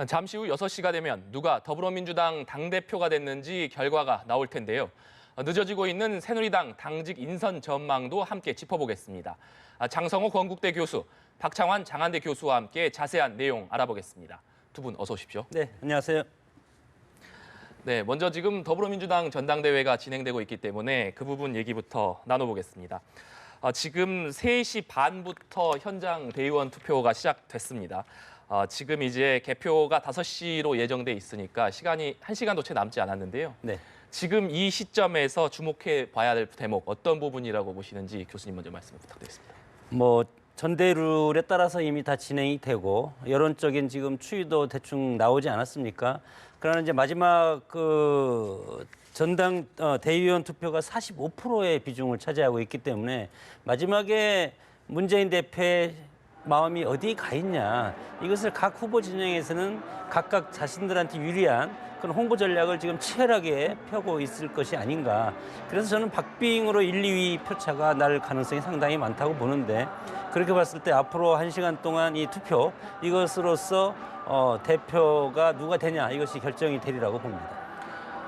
잠시 후 6시가 되면 누가 더불어민주당 당대표가 됐는지 결과가 나올 텐데요. 늦어지고 있는 새누리당 당직 인선 전망도 함께 짚어보겠습니다. 장성호 건국대 교수, 박창환 장한대 교수와 함께 자세한 내용 알아보겠습니다. 두 분 어서 오십시오. 네, 안녕하세요. 네, 먼저 지금 더불어민주당 전당대회가 진행되고 있기 때문에 그 부분 얘기부터 나눠보겠습니다. 지금 3시 반부터 현장 대의원 투표가 시작됐습니다. 지금 이제 개표가 5시로 예정돼 있으니까 시간이 1시간도 채 남지 않았는데요. 네. 지금 이 시점에서 주목해 봐야 될 대목 어떤 부분이라고 보시는지 교수님 먼저 말씀 부탁드리겠습니다. 전대룰에 따라서 이미 다 진행이 되고 여론적인 지금 추이도 대충 나오지 않았습니까? 그러나 이제 마지막 전당 대의원 투표가 45%의 비중을 차지하고 있기 때문에 마지막에 문재인 대표의 마음이 어디에 가 있냐, 이것을 각 후보 진영에서는 각각 자신들한테 유리한 그런 홍보 전략을 지금 치열하게 펴고 있을 것이 아닌가. 그래서 저는 박빙으로 1, 2위 표차가 날 가능성이 상당히 많다고 보는데, 그렇게 봤을 때 앞으로 1시간 동안 이 투표, 이것으로서 대표가 누가 되냐, 이것이 결정이 되리라고 봅니다.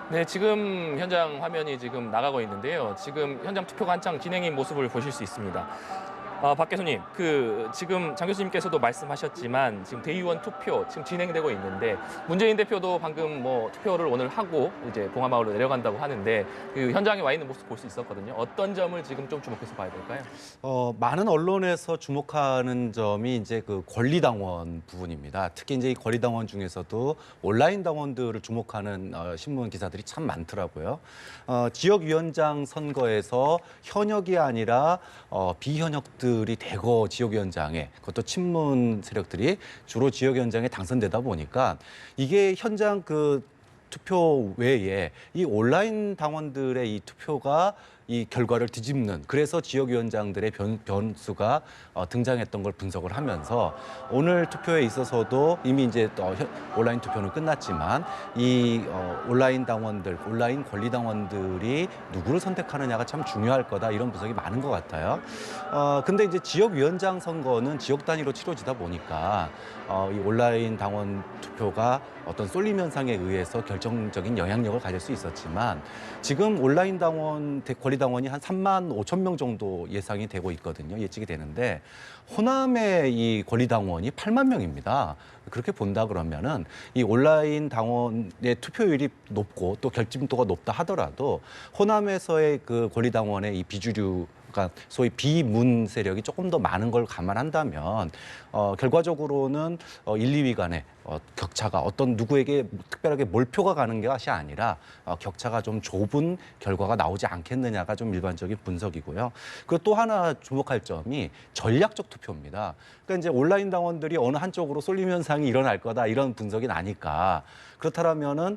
네, 지금 현장 화면이 지금 나가고 있는데요. 지금 현장 투표가 한창 진행인 모습을 보실 수 있습니다. 박 교수님, 지금 장 교수님께서도 말씀하셨지만 지금 대의원 투표 지금 진행되고 있는데 문재인 대표도 방금 투표를 오늘 하고 이제 봉하마을로 내려간다고 하는데 그 현장에 와 있는 모습 볼 수 있었거든요. 어떤 점을 지금 좀 주목해서 봐야 될까요? 많은 언론에서 주목하는 점이 이제 그 권리당원 부분입니다. 특히 이제 이 권리당원 중에서도 온라인 당원들을 주목하는 신문 기사들이 참 많더라고요. 지역위원장 선거에서 현역이 아니라 비현역들이 대거 지역위원장에, 그것도 친문 세력들이 주로 지역위원장에 당선되다 보니까 이게 현장 투표 외에 이 온라인 당원들의 이 투표가 이 결과를 뒤집는, 그래서 지역위원장들의 변수가 등장했던 걸 분석을 하면서 오늘 투표에 있어서도 이미 이제 온라인 투표는 끝났지만 이 온라인 당원들, 온라인 권리 당원들이 누구를 선택하느냐가 참 중요할 거다, 이런 분석이 많은 것 같아요. 근데 이제 지역위원장 선거는 지역 단위로 치러지다 보니까 이 온라인 당원 투표가 어떤 쏠림 현상에 의해서 결정적인 영향력을 가질 수 있었지만 지금 온라인 당원, 권리 당원이 한 3만 5천 명 정도 예상이 되고 있거든요. 예측이 되는데 호남의 이 권리 당원이 8만 명입니다. 그렇게 본다 그러면은 이 온라인 당원의 투표율이 높고 또 결집도가 높다 하더라도 호남에서의 그 권리 당원의 이 비주류, 그러니까 소위 비문 세력이 조금 더 많은 걸 감안한다면 결과적으로는 1, 2위 간의 격차가 어떤 누구에게 특별하게 몰표가 가는 것이 아니라 격차가 좀 좁은 결과가 나오지 않겠느냐가 좀 일반적인 분석이고요. 그리고 또 하나 주목할 점이 전략적 투표입니다. 그러니까 이제 온라인 당원들이 어느 한쪽으로 쏠림 현상이 일어날 거다, 이런 분석이 나니까, 그렇다면은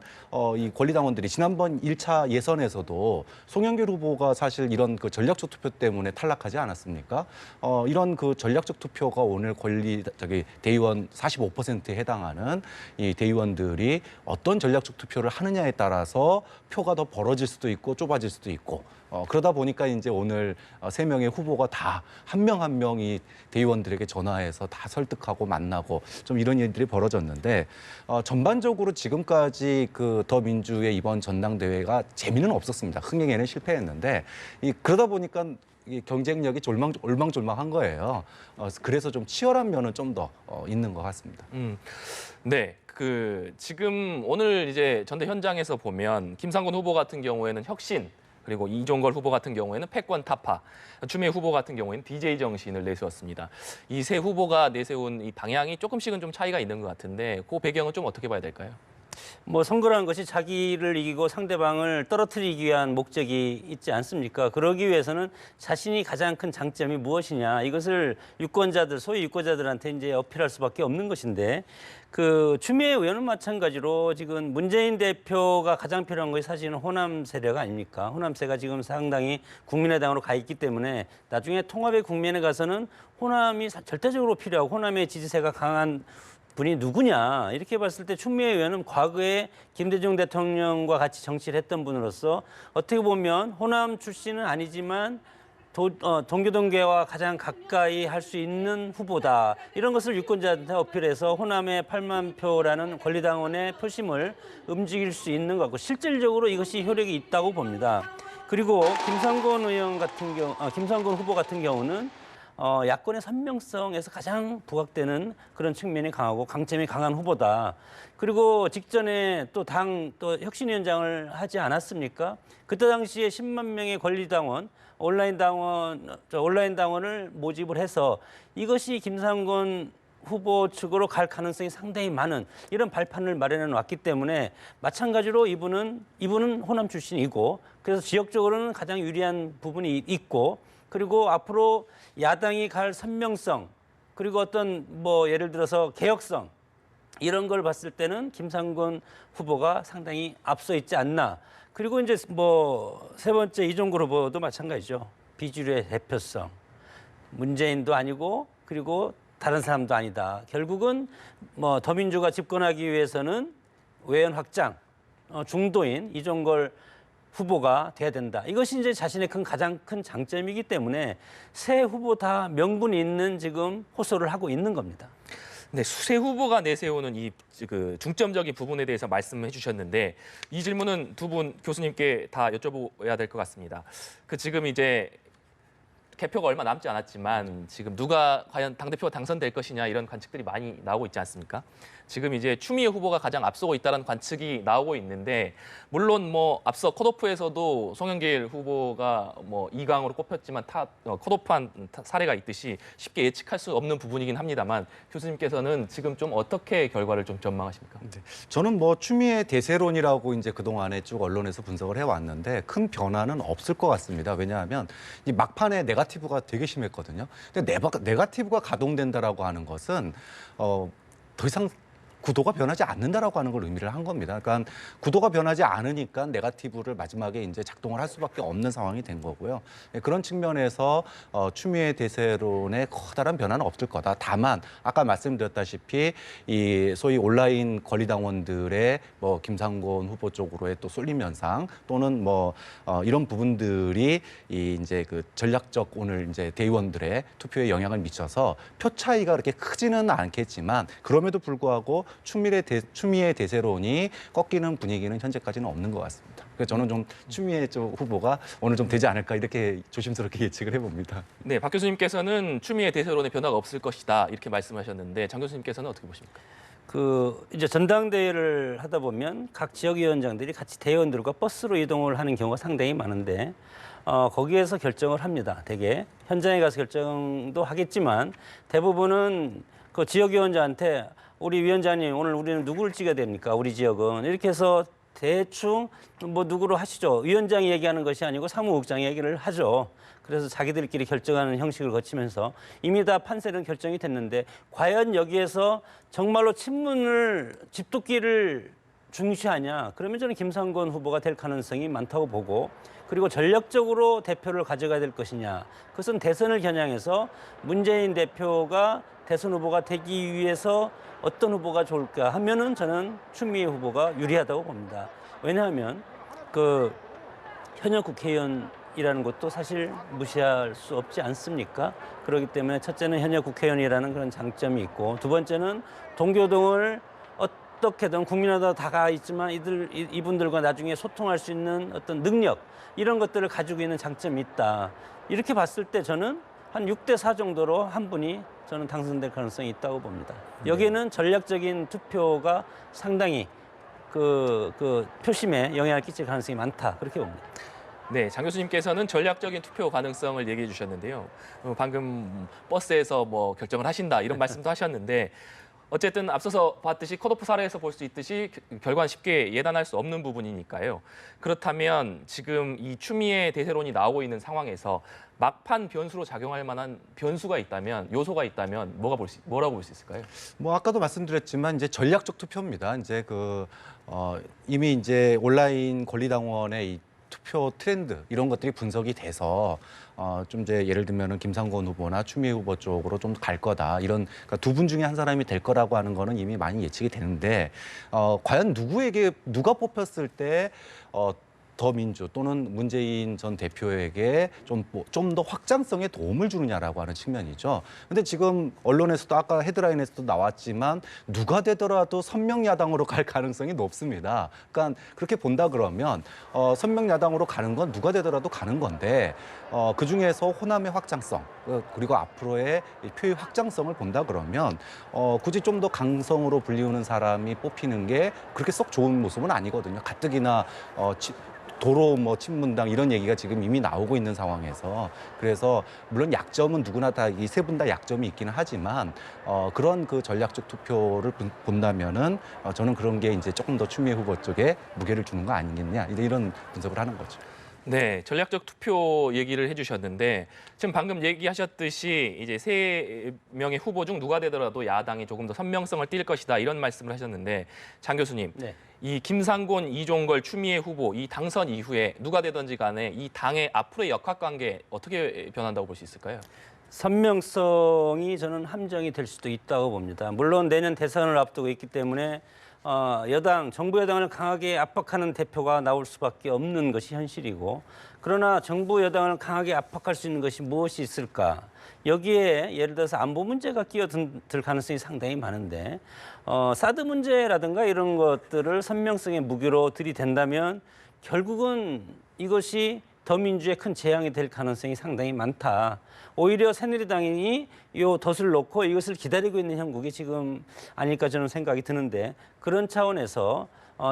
이 권리 당원들이 지난번 1차 예선에서도 송영길 후보가 사실 이런 그 전략적 투표 때문에 탈락하지 않았습니까? 이런 그 전략적 투표가 오늘 대의원 45%에 해당하는 이 대의원들이 어떤 전략적 투표를 하느냐에 따라서 표가 더 벌어질 수도 있고 좁아질 수도 있고, 그러다 보니까 이제 오늘 3명의 후보가 다 한 명 한 명이 대의원들에게 전화해서 다 설득하고 만나고 좀 이런 일들이 벌어졌는데, 전반적으로 지금까지 그 더민주의 이번 전당대회가 재미는 없었습니다. 흥행에는 실패했는데 그러다 보니까 이 경쟁력이 올망졸망한 거예요. 그래서 좀 치열한 면은 좀 더 있는 것 같습니다. 네. 지금 오늘 이제 전대 현장에서 보면 김상곤 후보 같은 경우에는 혁신, 그리고 이종걸 후보 같은 경우에는 패권 타파, 추미애 후보 같은 경우에는 DJ 정신을 내세웠습니다. 이 세 후보가 내세운 이 방향이 조금씩은 좀 차이가 있는 것 같은데 그 배경은 좀 어떻게 봐야 될까요? 선거라는 것이 자기를 이기고 상대방을 떨어뜨리기 위한 목적이 있지 않습니까? 그러기 위해서는 자신이 가장 큰 장점이 무엇이냐, 이것을 유권자들, 소위 유권자들한테 이제 어필할 수밖에 없는 것인데, 추미애 의원은 마찬가지로 지금 문재인 대표가 가장 필요한 것이 사실은 호남 세력 아닙니까? 호남세가 지금 상당히 국민의당으로 가 있기 때문에 나중에 통합의 국면에 가서는 호남이 절대적으로 필요하고 호남의 지지세가 강한 분이 누구냐, 이렇게 봤을 때 추미애 의원은 과거에 김대중 대통령과 같이 정치를 했던 분으로서 어떻게 보면 호남 출신은 아니지만 동교동계와 가장 가까이 할 수 있는 후보다. 이런 것을 유권자한테 어필해서 호남의 8만 표라는 권리당원의 표심을 움직일 수 있는 것 같고 실질적으로 이것이 효력이 있다고 봅니다. 그리고 김상곤 후보 같은 경우는 야권의 선명성에서 가장 부각되는 그런 측면이 강하고 강점이 강한 후보다. 그리고 직전에 또 혁신위원장을 하지 않았습니까? 그때 당시에 10만 명의 권리당원, 온라인 당원을 모집을 해서 이것이 김상곤 후보 측으로 갈 가능성이 상당히 많은 이런 발판을 마련해 왔기 때문에 마찬가지로 이분은 호남 출신이고 그래서 지역적으로는 가장 유리한 부분이 있고 그리고 앞으로 야당이 갈 선명성 그리고 어떤 예를 들어서 개혁성 이런 걸 봤을 때는 김상곤 후보가 상당히 앞서 있지 않나. 그리고 이제 세 번째 이종걸 후보도 마찬가지죠. 비주류의 대표성. 문재인도 아니고 그리고 다른 사람도 아니다. 결국은 더민주가 집권하기 위해서는 외연 확장, 중도인 이종걸 후보가 돼야 된다. 이것이 이제 자신의 가장 큰 장점이기 때문에 세 후보 다 명분이 있는 지금 호소를 하고 있는 겁니다. 네, 새 후보가 내세우는 이 중점적인 부분에 대해서 말씀해 주셨는데 이 질문은 두 분 교수님께 다 여쭤봐야 될 것 같습니다. 지금 이제 개표가 얼마 남지 않았지만 지금 누가 과연 당대표가 당선될 것이냐 이런 관측들이 많이 나오고 있지 않습니까? 지금 이제 추미애 후보가 가장 앞서고 있다는 관측이 나오고 있는데 물론 앞서 컷오프에서도 송영길 후보가 2강으로 꼽혔지만 컷오프한 사례가 있듯이 쉽게 예측할 수 없는 부분이긴 합니다만 교수님께서는 지금 좀 어떻게 결과를 좀 전망하십니까? 네. 저는 추미애 대세론이라고 이제 그동안에 쭉 언론에서 분석을 해왔는데 큰 변화는 없을 것 같습니다. 왜냐하면 이 막판에 네거티브가 되게 심했거든요. 근데 네거티브가 가동된다라고 하는 것은 더 이상 구도가 변하지 않는다라고 하는 걸 의미를 한 겁니다. 그러니까 구도가 변하지 않으니까 네거티브를 마지막에 이제 작동을 할 수밖에 없는 상황이 된 거고요. 그런 측면에서 추미애 대세론에 커다란 변화는 없을 거다. 다만 아까 말씀드렸다시피 이 소위 온라인 권리당원들의 김상곤 후보 쪽으로의 또 쏠림 현상 또는 이런 부분들이 이제 전략적 오늘 이제 대의원들의 투표에 영향을 미쳐서 표 차이가 그렇게 크지는 않겠지만 그럼에도 불구하고 추미애 대세론이 꺾이는 분위기는 현재까지는 없는 것 같습니다. 그래서 저는 좀 추미애 쪽 후보가 오늘 좀 되지 않을까 이렇게 조심스럽게 예측을 해봅니다. 네, 박 교수님께서는 추미애 대세론에 변화가 없을 것이다 이렇게 말씀하셨는데 장 교수님께서는 어떻게 보십니까? 이제 전당대회를 하다 보면 각 지역위원장들이 같이 대의원들과 버스로 이동을 하는 경우가 상당히 많은데 거기에서 결정을 합니다. 대개 현장에 가서 결정도 하겠지만 대부분은 그 지역위원장한테 우리 위원장님 오늘 우리는 누구를 찍어야 됩니까? 우리 지역은 이렇게 해서 대충 누구로 하시죠. 위원장이 얘기하는 것이 아니고 사무국장이 얘기를 하죠. 그래서 자기들끼리 결정하는 형식을 거치면서 이미 다 판세는 결정이 됐는데 과연 여기에서 정말로 친문을 집도끼를 중시하냐? 그러면 저는 김상곤 후보가 될 가능성이 많다고 보고 그리고 전략적으로 대표를 가져가야 될 것이냐? 그것은 대선을 겨냥해서 문재인 대표가 대선 후보가 되기 위해서 어떤 후보가 좋을까 하면은 저는 추미애 후보가 유리하다고 봅니다. 왜냐하면 현역 국회의원이라는 것도 사실 무시할 수 없지 않습니까? 그렇기 때문에 첫째는 현역 국회의원이라는 그런 장점이 있고 두 번째는 동교동을 어떻게든 국민마다 다가 있지만 이분들과 나중에 소통할 수 있는 어떤 능력 이런 것들을 가지고 있는 장점이 있다. 이렇게 봤을 때 저는 한 6대4 정도로 한 분이 저는 당선될 가능성이 있다고 봅니다. 여기에는 전략적인 투표가 상당히 표심에 영향을 끼칠 가능성이 많다. 그렇게 봅니다. 네, 장 교수님께서는 전략적인 투표 가능성을 얘기해 주셨는데요. 방금 버스에서 결정을 하신다 이런 말씀도 하셨는데 어쨌든 앞서서 봤듯이 컷오프 사례에서 볼 수 있듯이 결과는 쉽게 예단할 수 없는 부분이니까요. 그렇다면 지금 이 추미애 대세론이 나오고 있는 상황에서 막판 변수로 작용할 만한 변수가 있다면 요소가 있다면 뭐라고 볼 수 있을까요? 아까도 말씀드렸지만 이제 전략적 투표입니다. 이제 이미 이제 온라인 권리당원의 이 투표 트렌드 이런 것들이 분석이 돼서 좀 이제 예를 들면은 김상곤 후보나 추미애 후보 쪽으로 좀 갈 거다 이런 그러니까 두 분 중에 한 사람이 될 거라고 하는 거는 이미 많이 예측이 되는데 과연 누가 뽑혔을 때 더민주 또는 문재인 전 대표에게 좀 더 확장성에 도움을 주느냐라고 하는 측면이죠. 근데 지금 언론에서도 아까 헤드라인에서도 나왔지만 누가 되더라도 선명야당으로 갈 가능성이 높습니다. 그러니까 그렇게 본다 그러면 선명야당으로 가는 건 누가 되더라도 가는 건데 그중에서 호남의 확장성 그리고 앞으로의 표의 확장성을 본다 그러면 굳이 좀 더 강성으로 불리우는 사람이 뽑히는 게 그렇게 썩 좋은 모습은 아니거든요. 가뜩이나 도로 뭐 친문당 이런 얘기가 지금 이미 나오고 있는 상황에서 그래서 물론 약점은 누구나 다 이 세 분 다 약점이 있기는 하지만 그런 그 전략적 투표를 본다면은 저는 그런 게 이제 조금 더 추미애 후보 쪽에 무게를 주는 거 아니겠냐 이런 분석을 하는 거죠. 네, 전략적 투표 얘기를 해주셨는데 지금 방금 얘기하셨듯이 이제 세 명의 후보 중 누가 되더라도 야당이 조금 더 선명성을 띌 것이다 이런 말씀을 하셨는데 장 교수님, 네. 이 김상곤, 이종걸, 추미애 후보 이 당선 이후에 누가 되든지 간에 이 당의 앞으로의 역학관계 어떻게 변한다고 볼 수 있을까요? 선명성이 저는 함정이 될 수도 있다고 봅니다. 물론 내년 대선을 앞두고 있기 때문에 정부 여당을 강하게 압박하는 대표가 나올 수밖에 없는 것이 현실이고 그러나 정부 여당을 강하게 압박할 수 있는 것이 무엇이 있을까? 여기에 예를 들어서 안보 문제가 끼어들 가능성이 상당히 많은데 사드 문제라든가 이런 것들을 선명성의 무기로 들이댄다면 결국은 이것이 더민주에 큰 재앙이 될 가능성이 상당히 많다. 오히려 새누리당이 이 덫을 놓고 이것을 기다리고 있는 형국이 지금 아닐까 저는 생각이 드는데 그런 차원에서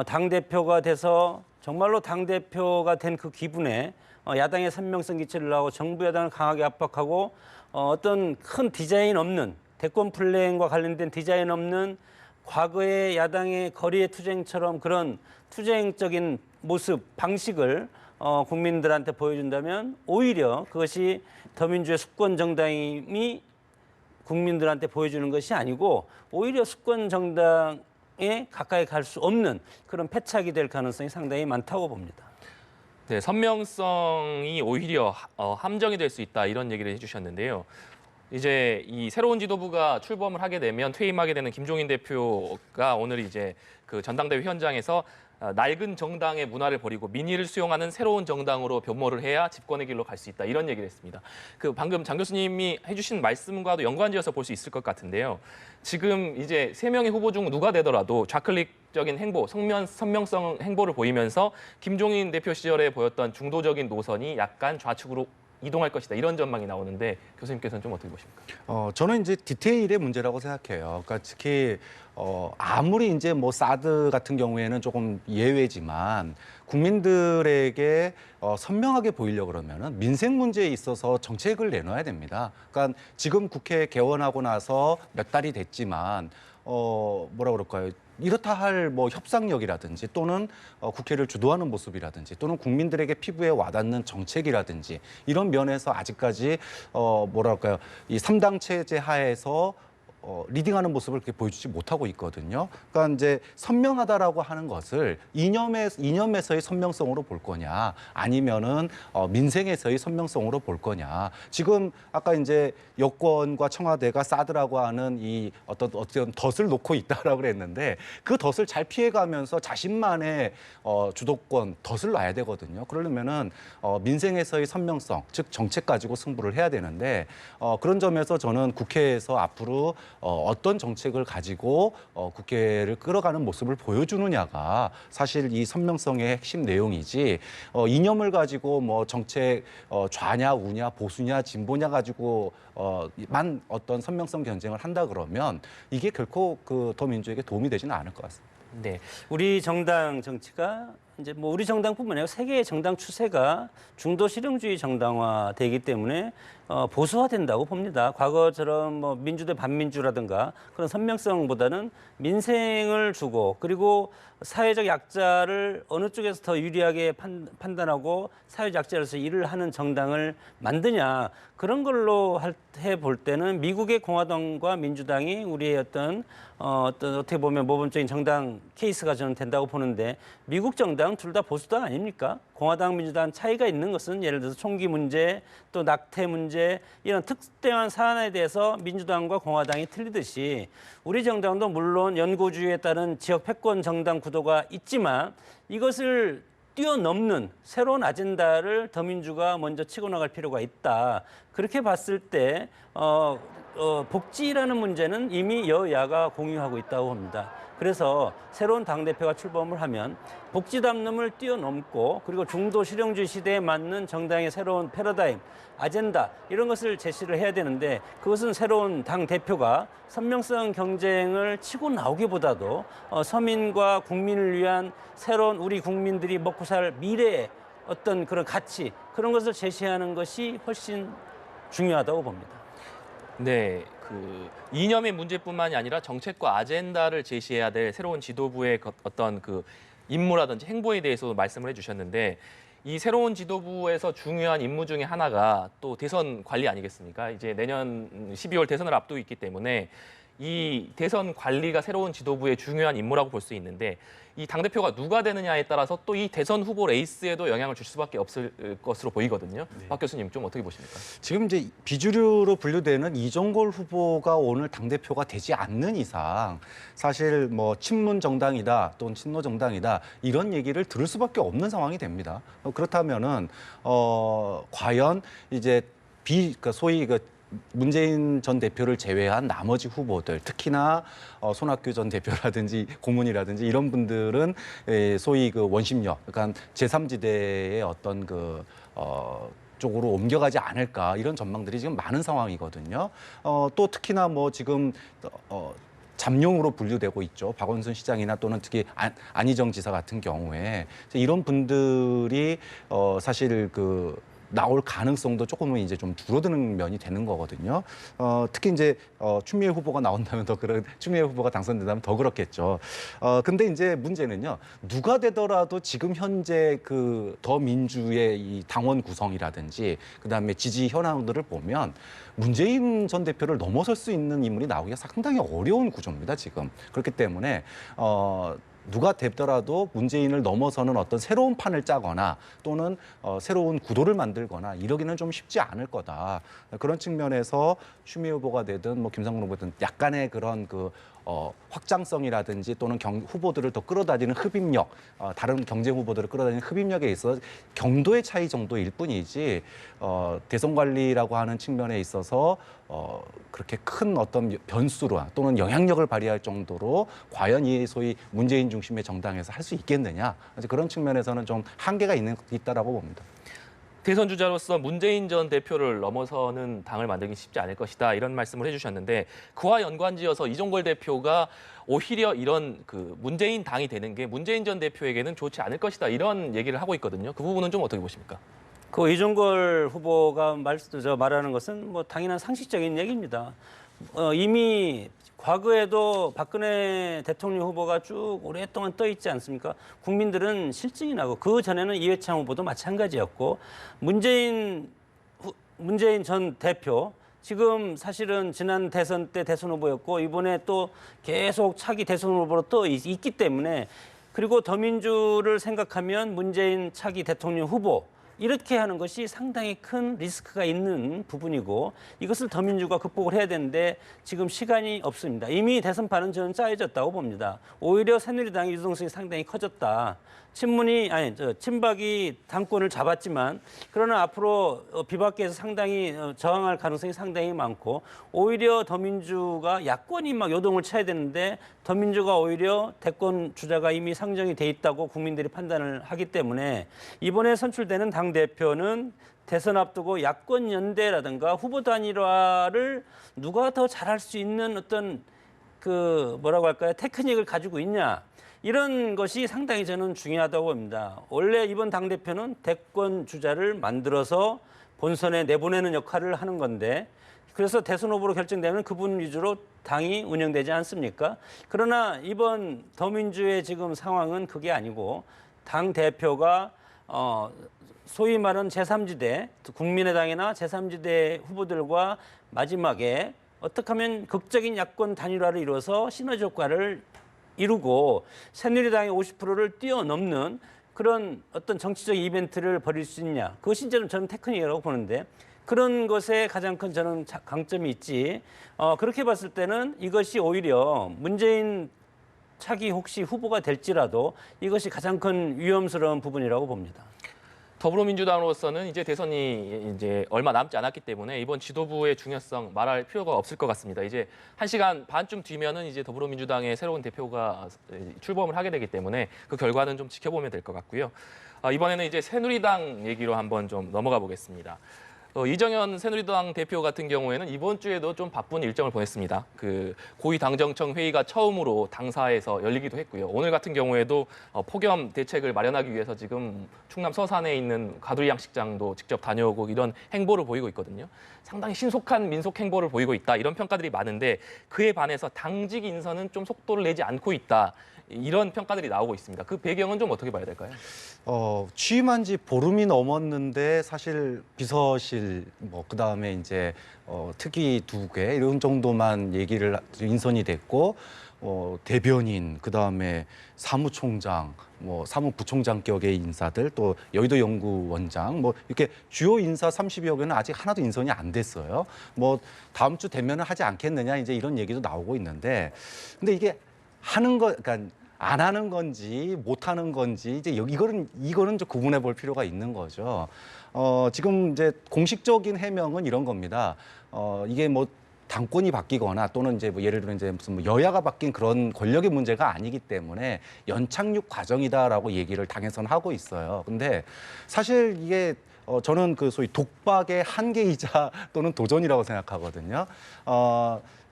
당대표가 돼서 정말로 당대표가 된 그 기분에 야당의 선명성 기체를 하고 정부 여당을 강하게 압박하고 어떤 큰 디자인 없는 대권 플랜과 관련된 디자인 없는 과거의 야당의 거리의 투쟁처럼 그런 투쟁적인 모습, 방식을 국민들한테 보여준다면 오히려 그것이 더민주의 수권 정당이 국민들한테 보여주는 것이 아니고 오히려 수권 정당에 가까이 갈 수 없는 그런 패착이 될 가능성이 상당히 많다고 봅니다. 네, 선명성이 오히려 함정이 될 수 있다 이런 얘기를 해주셨는데요. 이제 이 새로운 지도부가 출범을 하게 되면 퇴임하게 되는 김종인 대표가 오늘 이제 그 전당대회 현장에서 낡은 정당의 문화를 버리고 민의를 수용하는 새로운 정당으로 변모를 해야 집권의 길로 갈 수 있다 이런 얘기를 했습니다. 그 방금 장 교수님이 해주신 말씀과도 연관지어서 볼 수 있을 것 같은데요. 지금 이제 세 명의 후보 중 누가 되더라도 좌클릭적인 행보, 선명성 행보를 보이면서 김종인 대표 시절에 보였던 중도적인 노선이 약간 좌측으로 이동할 것이다 이런 전망이 나오는데 교수님께서는 좀 어떻게 보십니까? 저는 이제 디테일의 문제라고 생각해요. 그러니까 특히 아무리 이제 뭐 사드 같은 경우에는 조금 예외지만 국민들에게 선명하게 보이려고 그러면은 민생 문제에 있어서 정책을 내놔야 됩니다. 그러니까 지금 국회 개원하고 나서 몇 달이 됐지만 뭐라 그럴까요? 이렇다 할 뭐 협상력이라든지 또는 국회를 주도하는 모습이라든지 또는 국민들에게 피부에 와닿는 정책이라든지 이런 면에서 아직까지 뭐랄까요? 이 3당 체제 하에서 리딩하는 모습을 그렇게 보여주지 못하고 있거든요. 그러니까 이제 선명하다라고 하는 것을 이념에서의 선명성으로 볼 거냐, 아니면은 민생에서의 선명성으로 볼 거냐. 지금 아까 이제 여권과 청와대가 사드라고 하는 이 어떤 덫을 놓고 있다라고 그랬는데 그 덫을 잘 피해가면서 자신만의 주도권 덫을 놔야 되거든요. 그러려면은 민생에서의 선명성, 즉 정책 가지고 승부를 해야 되는데 그런 점에서 저는 국회에서 앞으로 어떤 정책을 가지고 국회를 끌어가는 모습을 보여주느냐가 사실 이 선명성의 핵심 내용이지 이념을 가지고 뭐 정책 좌냐 우냐 보수냐 진보냐 가지고 만 어떤 선명성 경쟁을 한다 그러면 이게 결코 그 더민주에게 도움이 되지는 않을 것 같습니다. 네, 우리 정당 정치가 이제 뭐 우리 정당뿐만 아니라 세계의 정당 추세가 중도 실용주의 정당화되기 때문에 보수화된다고 봅니다. 과거처럼 뭐 민주 대 반민주라든가 그런 선명성보다는 민생을 주고 그리고 사회적 약자를 어느 쪽에서 더 유리하게 판단하고 사회적 약자로서 일을 하는 정당을 만드냐 그런 걸로 해볼 때는 미국의 공화당과 민주당이 우리의 어떤 어떻게 보면 모범적인 정당 케이스가 저는 된다고 보는데 미국 정당 둘 다 보수당 아닙니까? 공화당, 민주당 차이가 있는 것은 예를 들어서 총기 문제, 또 낙태 문제 이런 특정한 사안에 대해서 민주당과 공화당이 틀리듯이 우리 정당도 물론 연고주의에 따른 지역 패권 정당 구도가 있지만 이것을 뛰어넘는 새로운 아젠다를 더민주가 먼저 치고 나갈 필요가 있다. 그렇게 봤을 때 복지라는 문제는 이미 여야가 공유하고 있다고 봅니다. 그래서 새로운 당대표가 출범을 하면 복지 담론을 뛰어넘고 그리고 중도 실용주의 시대에 맞는 정당의 새로운 패러다임, 아젠다 이런 것을 제시를 해야 되는데 그것은 새로운 당대표가 선명성 경쟁을 치고 나오기보다도 서민과 국민을 위한 새로운 우리 국민들이 먹고 살 미래의 어떤 그런 가치 그런 것을 제시하는 것이 훨씬 중요하다고 봅니다. 네, 그 이념의 문제뿐만이 아니라 정책과 아젠다를 제시해야 될 새로운 지도부의 어떤 그 임무라든지 행보에 대해서도 말씀을 해주셨는데 이 새로운 지도부에서 중요한 임무 중에 하나가 또 대선 관리 아니겠습니까? 이제 내년 12월 대선을 앞두고 있기 때문에 이 대선 관리가 새로운 지도부의 중요한 임무라고 볼 수 있는데 이 당대표가 누가 되느냐에 따라서 또 이 대선 후보 레이스에도 영향을 줄 수밖에 없을 것으로 보이거든요. 박 교수님 좀 어떻게 보십니까? 지금 이제 비주류로 분류되는 이종걸 후보가 오늘 당대표가 되지 않는 이상 사실 뭐 친문 정당이다 또는 친노 정당이다 이런 얘기를 들을 수밖에 없는 상황이 됩니다. 그렇다면은 과연 이제 그러니까 소위 문재인 전 대표를 제외한 나머지 후보들, 특히나 손학규 전 대표라든지 고문이라든지 이런 분들은 소위 그 원심력, 그러니까 제3지대의 어떤 쪽으로 옮겨가지 않을까 이런 전망들이 지금 많은 상황이거든요. 또 특히나 뭐 지금 잠룡으로 분류되고 있죠. 박원순 시장이나 또는 특히 안희정 지사 같은 경우에 이런 분들이 사실 나올 가능성도 조금은 이제 좀 줄어드는 면이 되는 거거든요. 특히 이제 추미애 후보가 나온다면 추미애 후보가 당선된다면 더 그렇겠죠. 근데 이제 문제는요. 누가 되더라도 지금 현재 더민주의 이 당원 구성이라든지 그다음에 지지 현황들을 보면 문재인 전 대표를 넘어설 수 있는 인물이 나오기가 상당히 어려운 구조입니다. 지금 그렇기 때문에 누가 되더라도 문재인을 넘어서는 어떤 새로운 판을 짜거나 또는 새로운 구도를 만들거나 이러기는 좀 쉽지 않을 거다. 그런 측면에서 추미애 후보가 되든 뭐 김상곤 후보든 약간의 그런 확장성이라든지 또는 후보들을 더 끌어다니는 흡입력, 다른 경쟁 후보들을 끌어다니는 흡입력에 있어서 경도의 차이 정도일 뿐이지 대선 관리라고 하는 측면에 있어서 그렇게 큰 어떤 변수로 또는 영향력을 발휘할 정도로 과연 이 소위 문재인 중심의 정당에서 할 수 있겠느냐 그런 측면에서는 좀 한계가 있다라고 봅니다. 대선 주자로서 문재인 전 대표를 넘어서는 당을 만들기 쉽지 않을 것이다 이런 말씀을 해주셨는데 그와 연관지어서 이종걸 대표가 오히려 이런 문재인 당이 되는 게 문재인 전 대표에게는 좋지 않을 것이다 이런 얘기를 하고 있거든요. 그 부분은 좀 어떻게 보십니까? 이종걸 후보가 말하는 것은 뭐 당연한 상식적인 얘기입니다. 이미 과거에도 박근혜 대통령 후보가 쭉 오랫동안 떠 있지 않습니까? 국민들은 실증이 나고 그 전에는 이회창 후보도 마찬가지였고 문재인 전 대표 지금 사실은 지난 대선 때 대선 후보였고 이번에 또 계속 차기 대선 후보로 또 있기 때문에 그리고 더민주를 생각하면 문재인 차기 대통령 후보 이렇게 하는 것이 상당히 큰 리스크가 있는 부분이고 이것을 더민주가 극복을 해야 되는데 지금 시간이 없습니다. 이미 대선판은 저는 짜여졌다고 봅니다. 오히려 새누리당의 유동성이 상당히 커졌다. 친박이 당권을 잡았지만 그러나 앞으로 비박계에서 상당히 저항할 가능성이 상당히 많고 오히려 더민주가 야권이 막 요동을 쳐야 되는데 더민주가 오히려 대권 주자가 이미 상정이 돼 있다고 국민들이 판단을 하기 때문에 이번에 선출되는 당대표는 대선 앞두고 야권 연대라든가 후보 단일화를 누가 더 잘할 수 있는 어떤 테크닉을 가지고 있냐. 이런 것이 상당히 저는 중요하다고 봅니다. 원래 이번 당대표는 대권 주자를 만들어서 본선에 내보내는 역할을 하는 건데 그래서 대선 후보로 결정되면 그분 위주로 당이 운영되지 않습니까? 그러나 이번 더민주의 지금 상황은 그게 아니고 당대표가 소위 말하는 제3지대, 국민의당이나 제3지대 후보들과 마지막에 어떻게 하면 극적인 야권 단일화를 이루어서 시너지 효과를 이루고 새누리당의 50%를 뛰어넘는 그런 어떤 정치적 이벤트를 벌일 수 있냐. 그것이 저는 테크닉이라고 보는데 그런 것에 가장 큰 저는 강점이 있지. 그렇게 봤을 때는 이것이 오히려 문재인 차기 혹시 후보가 될지라도 이것이 가장 큰 위험스러운 부분이라고 봅니다. 더불어민주당으로서는 이제 대선이 이제 얼마 남지 않았기 때문에 이번 지도부의 중요성 말할 필요가 없을 것 같습니다. 이제 1시간 반쯤 뒤면은 이제 더불어민주당의 새로운 대표가 출범을 하게 되기 때문에 그 결과는 좀 지켜보면 될 것 같고요. 이번에는 이제 새누리당 얘기로 한번 좀 넘어가 보겠습니다. 이정현 새누리당 대표 같은 경우에는 이번 주에도 좀 바쁜 일정을 보냈습니다. 그 고위당정청 회의가 처음으로 당사에서 열리기도 했고요. 오늘 같은 경우에도 폭염 대책을 마련하기 위해서 지금 충남 서산에 있는 가두리 양식장도 직접 다녀오고 이런 행보를 보이고 있거든요. 상당히 신속한 민속 행보를 보이고 있다 이런 평가들이 많은데 그에 반해서 당직 인선은 좀 속도를 내지 않고 있다. 이런 평가들이 나오고 있습니다. 그 배경은 좀 어떻게 봐야 될까요? 취임한 지 보름이 넘었는데 사실 비서실 그다음에 이제 특위 2개 이런 정도만 얘기를 인선이 됐고 대변인 그다음에 사무총장 사무부총장격의 인사들 또 여의도 연구원장 이렇게 주요 인사 30여 개는 아직 하나도 인선이 안 됐어요. 다음 주 되면은 하지 않겠느냐 이제 이런 얘기도 나오고 있는데 근데 이게 그러니까 안 하는 건지 못 하는 건지 이제 이거는 좀 구분해 볼 필요가 있는 거죠. 지금 이제 공식적인 해명은 이런 겁니다. 이게 당권이 바뀌거나 또는 이제 예를 들어 이제 무슨 여야가 바뀐 그런 권력의 문제가 아니기 때문에 연착륙 과정이다라고 얘기를 당에서는 하고 있어요. 근데 사실 이게 저는 그 소위 독박의 한계이자 또는 도전이라고 생각하거든요.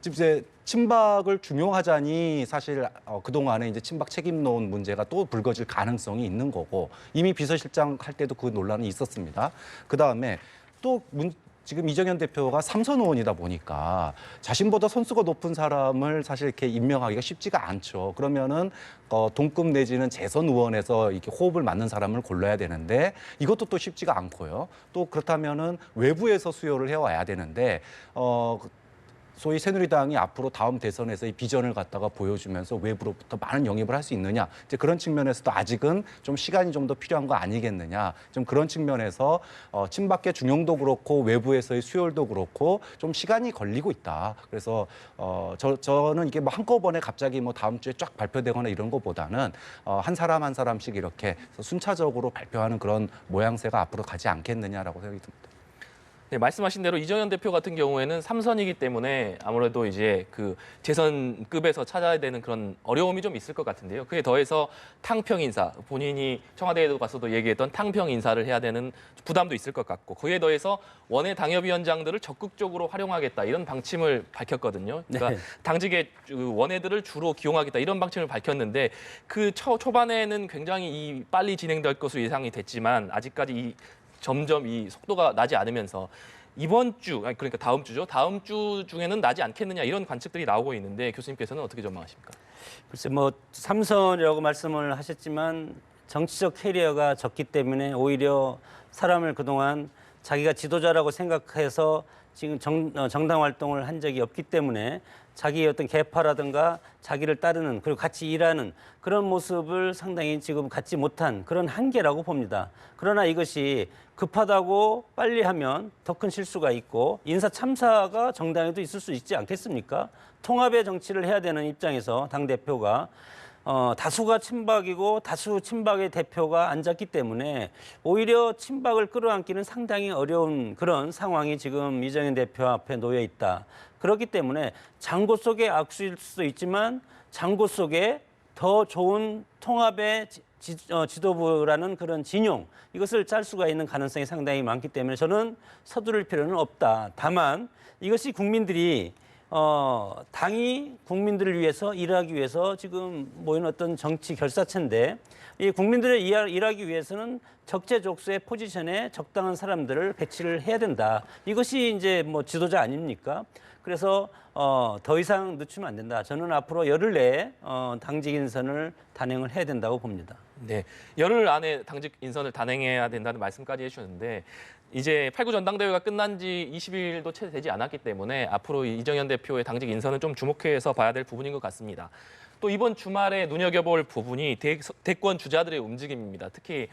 지금 이제 친박을 중용하자니 사실 그동안에 이제 친박 책임론 문제가 또 불거질 가능성이 있는 거고 이미 비서실장 할 때도 그 논란이 있었습니다. 그다음에 또 지금 이정현 대표가 3선 의원이다 보니까 자신보다 선수가 높은 사람을 사실 이렇게 임명하기가 쉽지가 않죠. 그러면은 동급 내지는 재선 의원에서 이렇게 호흡을 맞는 사람을 골라야 되는데 이것도 또 쉽지가 않고요. 또 그렇다면은 외부에서 수요를 해와야 되는데 소위 새누리당이 앞으로 다음 대선에서 이 비전을 갖다가 보여주면서 외부로부터 많은 영입을 할 수 있느냐 이제 그런 측면에서도 아직은 좀 시간이 좀 더 필요한 거 아니겠느냐 좀 그런 측면에서 친박계 중용도 그렇고 외부에서의 수혈도 그렇고 좀 시간이 걸리고 있다. 그래서 저는 이게 한꺼번에 갑자기 다음 주에 쫙 발표되거나 이런 것보다는 한 사람 한 사람씩 이렇게 순차적으로 발표하는 그런 모양새가 앞으로 가지 않겠느냐라고 생각이 듭니다. 네, 말씀하신 대로 이정현 대표 같은 경우에는 3선이기 때문에 아무래도 이제 그 재선급에서 찾아야 되는 그런 어려움이 좀 있을 것 같은데요. 그에 더해서 탕평 인사, 본인이 청와대에도 가서도 얘기했던 탕평 인사를 해야 되는 부담도 있을 것 같고 그에 더해서 원외 당협위원장들을 적극적으로 활용하겠다 이런 방침을 밝혔거든요. 그러니까 네. 당직의 원외들을 주로 기용하겠다 이런 방침을 밝혔는데 그 초반에는 굉장히 빨리 진행될 것으로 예상이 됐지만 아직까지 점점 이 속도가 나지 않으면서 이번 주, 그러니까 다음 주죠. 다음 주 중에는 나지 않겠느냐 이런 관측들이 나오고 있는데 교수님께서는 어떻게 전망하십니까? 글쎄 3선이라고 말씀을 하셨지만 정치적 캐리어가 적기 때문에 오히려 사람을 그동안 자기가 지도자라고 생각해서 지금 정당 활동을 한 적이 없기 때문에 자기의 어떤 계파라든가 자기를 따르는 그리고 같이 일하는 그런 모습을 상당히 지금 갖지 못한 그런 한계라고 봅니다. 그러나 이것이 급하다고 빨리 하면 더 큰 실수가 있고 인사 참사가 정당에도 있을 수 있지 않겠습니까? 통합의 정치를 해야 되는 입장에서 당대표가 다수가 친박이고 다수 친박의 대표가 앉았기 때문에 오히려 친박을 끌어안기는 상당히 어려운 그런 상황이 지금 이정현 대표 앞에 놓여 있다. 그렇기 때문에 장고 속의 악수일 수도 있지만 장고 속에 더 좋은 통합의 지도부라는 그런 진용 이것을 짤 수가 있는 가능성이 상당히 많기 때문에 저는 서두를 필요는 없다. 다만 이것이 국민들이 당이 국민들을 위해서 일하기 위해서 지금 모인 어떤 정치 결사체인데 이 국민들을 일하기 위해서는 적재적소의 포지션에 적당한 사람들을 배치를 해야 된다. 이것이 이제 지도자 아닙니까? 그래서 더 이상 늦추면 안 된다. 저는 앞으로 열흘 내에 당직 인선을 단행을 해야 된다고 봅니다. 네, 열흘 안에 당직 인선을 단행해야 된다는 말씀까지 해주셨는데 이제 8.9 전당대회가 끝난 지 20일도 채 되지 않았기 때문에 앞으로 이정현 대표의 당직 인선은 좀 주목해서 봐야 될 부분인 것 같습니다. 또 이번 주말에 눈여겨볼 부분이 대권 주자들의 움직임입니다. 특히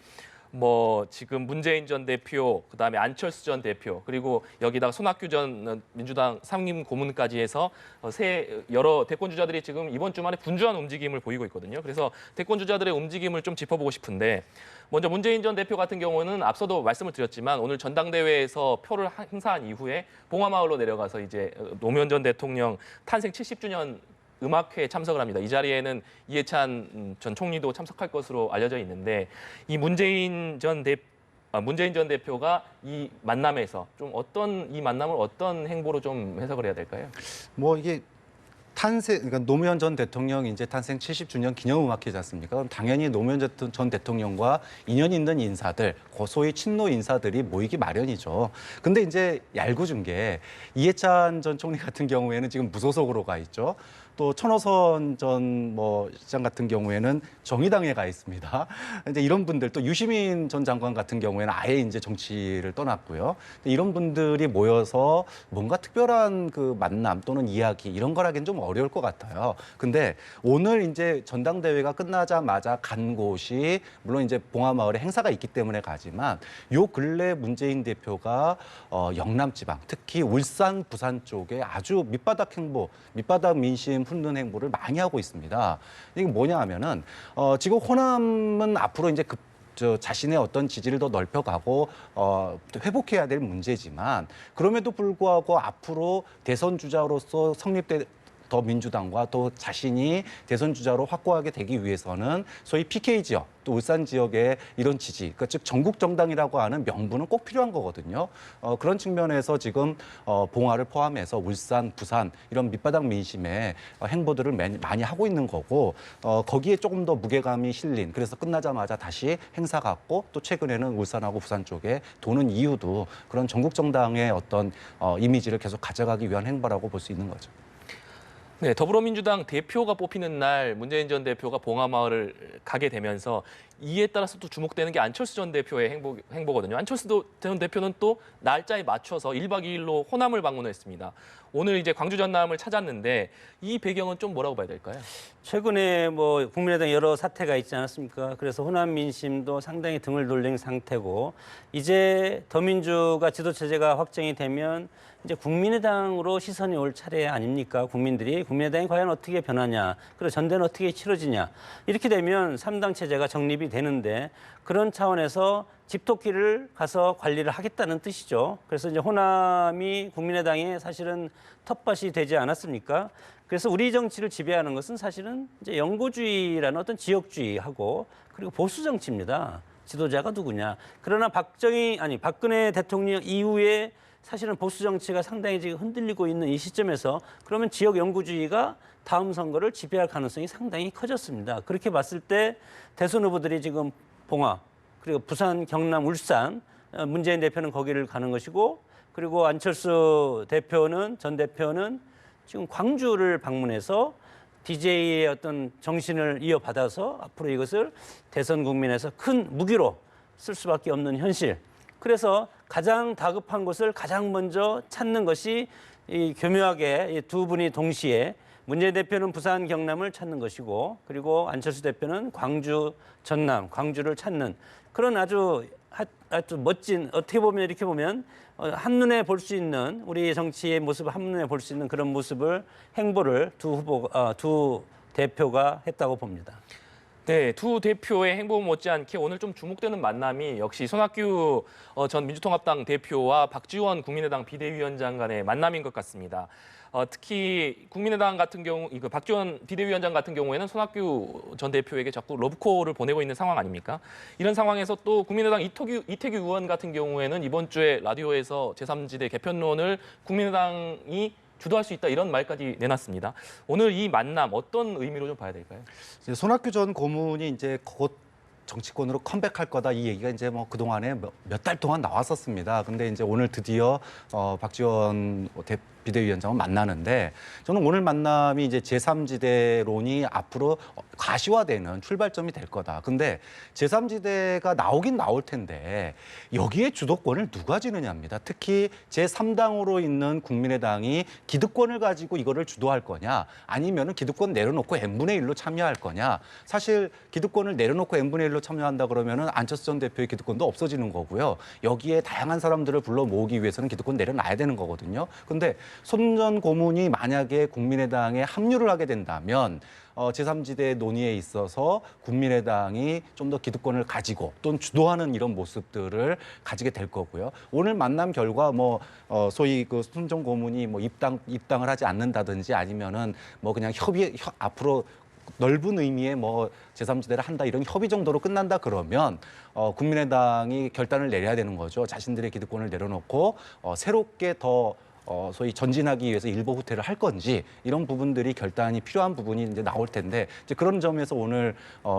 뭐 지금 문재인 전 대표, 그다음에 안철수 전 대표, 그리고 여기다가 손학규 전 민주당 상임 고문까지 해서 여러 대권 주자들이 지금 이번 주말에 분주한 움직임을 보이고 있거든요. 그래서 대권 주자들의 움직임을 좀 짚어보고 싶은데 먼저 문재인 전 대표 같은 경우는 앞서도 말씀을 드렸지만 오늘 전당대회에서 표를 행사한 이후에 봉화마을로 내려가서 이제 노무현 전 대통령 탄생 70주년 음악회에 참석을 합니다. 이 자리에는 이해찬 전 총리도 참석할 것으로 알려져 있는데 이 문재인 전 대표가 이 만남에서 이 만남을 어떤 행보로 좀 해석을 해야 될까요? 뭐 이게 그러니까 노무현 전 대통령 이제 탄생 70주년 기념음악회지 않습니까? 그럼 당연히 노무현 전 대통령과 인연 있는 인사들, 소위 친노 인사들이 모이기 마련이죠. 근데 이제 얄궂은 게 이해찬 전 총리 같은 경우에는 지금 무소속으로 가 있죠. 또 천호선 전 시장 같은 경우에는 정의당에 가 있습니다. 이제 이런 분들, 또 유시민 전 장관 같은 경우에는 아예 이제 정치를 떠났고요. 이런 분들이 모여서 뭔가 특별한 그 만남 또는 이야기 이런 거라기엔 좀 어려울 것 같아요. 근데 오늘 이제 전당대회가 끝나자마자 간 곳이 물론 이제 봉화마을에 행사가 있기 때문에 가지만 요 근래 문재인 대표가 영남 지방, 특히 울산, 부산 쪽에 아주 밑바닥 민심 훑는 행보를 많이 하고 있습니다. 이게 뭐냐 하면은 지금 호남은 앞으로 이제 자신의 어떤 지지를 더 넓혀가고 회복해야 될 문제지만 그럼에도 불구하고 앞으로 대선 주자로서 더 민주당과 또 자신이 대선 주자로 확고하게 되기 위해서는 소위 PK 지역, 또 울산 지역의 이런 지지, 그러니까 즉 전국 정당이라고 하는 명분은 꼭 필요한 거거든요. 그런 측면에서 지금 봉화를 포함해서 울산, 부산 이런 밑바닥 민심의 행보들을 많이 하고 있는 거고 거기에 조금 더 무게감이 실린 그래서 끝나자마자 다시 행사 갖고 또 최근에는 울산하고 부산 쪽에 도는 이유도 그런 전국 정당의 어떤 이미지를 계속 가져가기 위한 행보라고 볼 수 있는 거죠. 네, 더불어민주당 대표가 뽑히는 날 문재인 전 대표가 봉화마을을 가게 되면서 이에 따라서 또 주목되는 게 안철수 전 대표의 행보거든요. 안철수 전 대표는 또 날짜에 맞춰서 1박 2일로 호남을 방문했습니다. 오늘 이제 광주 전남을 찾았는데 이 배경은 좀 뭐라고 봐야 될까요? 최근에 국민의당 여러 사태가 있지 않았습니까? 그래서 호남 민심도 상당히 등을 돌린 상태고 이제 더민주가 지도체제가 확정이 되면 이제 국민의당으로 시선이 올 차례 아닙니까? 국민의당이 과연 어떻게 변하냐, 그리고 전대는 어떻게 치러지냐. 이렇게 되면 3당 체제가 정립이 되는데 그런 차원에서 집토끼를 가서 관리를 하겠다는 뜻이죠. 그래서 이제 호남이 국민의당의 사실은 텃밭이 되지 않았습니까? 그래서 우리 정치를 지배하는 것은 사실은 이제 영구주의라는 어떤 지역주의하고 그리고 보수 정치입니다. 지도자가 누구냐. 그러나 박근혜 대통령 이후에 사실은 보수 정치가 상당히 지금 흔들리고 있는 이 시점에서 그러면 지역 영구주의가 다음 선거를 지배할 가능성이 상당히 커졌습니다. 그렇게 봤을 때 대선 후보들이 지금 봉화, 그리고 부산, 경남, 울산, 문재인 대표는 거기를 가는 것이고 그리고 안철수 전 대표는 지금 광주를 방문해서 DJ의 어떤 정신을 이어받아서 앞으로 이것을 대선 국민에서 큰 무기로 쓸 수밖에 없는 현실. 그래서 가장 다급한 곳을 가장 먼저 찾는 것이 이 교묘하게 이 두 분이 동시에 문재인 대표는 부산, 경남을 찾는 것이고 그리고 안철수 대표는 광주, 전남, 광주를 찾는 그런 아주 멋진 어떻게 보면 이렇게 보면 한눈에 볼 수 있는 우리 정치의 모습을 한눈에 볼 수 있는 그런 행보를 두 대표가 했다고 봅니다. 네, 두 대표의 행보 못지않게 오늘 좀 주목되는 만남이 역시 손학규 전 민주통합당 대표와 박지원 국민의당 비대위원장 간의 만남인 것 같습니다. 특히 국민의당 같은 경우, 박지원 비대위원장 같은 경우에는 손학규 전 대표에게 자꾸 러브콜을 보내고 있는 상황 아닙니까? 이런 상황에서 또 국민의당 이태규 의원 같은 경우에는 이번 주에 라디오에서 제3지대 개편론을 국민의당이 주도할 수 있다 이런 말까지 내놨습니다. 오늘 이 만남 어떤 의미로 좀 봐야 될까요? 손학규 전 고문이 이제 곧 정치권으로 컴백할 거다 이 얘기가 이제 그동안에 몇 달 동안 나왔었습니다. 근데 이제 오늘 드디어 박지원 비대위원장을 만나는데 저는 오늘 만남이 이제 제3지대론이 앞으로 가시화되는 출발점이 될 거다. 근데 제3지대가 나오긴 나올 텐데 여기에 주도권을 누가 지느냐입니다. 특히 제3당으로 있는 국민의당이 기득권을 가지고 이거를 주도할 거냐 아니면은 기득권 내려놓고 n분의 1로 참여할 거냐. 사실 기득권을 내려놓고 n분의 1로 참여한다 그러면은 안철수 전 대표의 기득권도 없어지는 거고요. 여기에 다양한 사람들을 불러 모으기 위해서는 기득권 내려놔야 되는 거거든요. 근데 손 전 고문이 만약에 국민의당에 합류를 하게 된다면 제3지대 논의에 있어서 국민의당이 좀 더 기득권을 가지고 또는 주도하는 이런 모습들을 가지게 될 거고요. 오늘 만남 결과 소위 그 손 전 고문이 입당을 하지 않는다든지 아니면은 그냥 앞으로 넓은 의미의 제3지대를 한다 이런 협의 정도로 끝난다 그러면 국민의당이 결단을 내려야 되는 거죠. 자신들의 기득권을 내려놓고 새롭게 더 소위 전진하기 위해서 일보 후퇴를 할 건지 이런 부분들이 결단이 필요한 부분이 이제 나올 텐데 이제 그런 점에서 오늘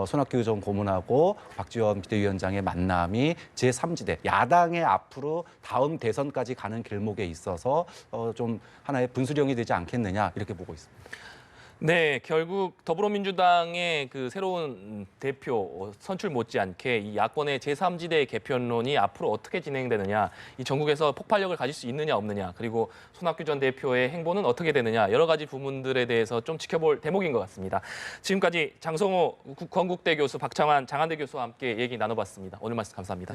손학규 전 고문하고 박지원 비대위원장의 만남이 제3지대 야당의 앞으로 다음 대선까지 가는 길목에 있어서 좀 하나의 분수령이 되지 않겠느냐 이렇게 보고 있습니다. 네, 결국 더불어민주당의 그 새로운 대표 선출 못지않게 이 야권의 제3지대 개편론이 앞으로 어떻게 진행되느냐, 이 전국에서 폭발력을 가질 수 있느냐 없느냐, 그리고 손학규 전 대표의 행보는 어떻게 되느냐 여러 가지 부분들에 대해서 좀 지켜볼 대목인 것 같습니다. 지금까지 장성호 건국대 교수, 박창환 장한대 교수와 함께 얘기 나눠봤습니다. 오늘 말씀 감사합니다.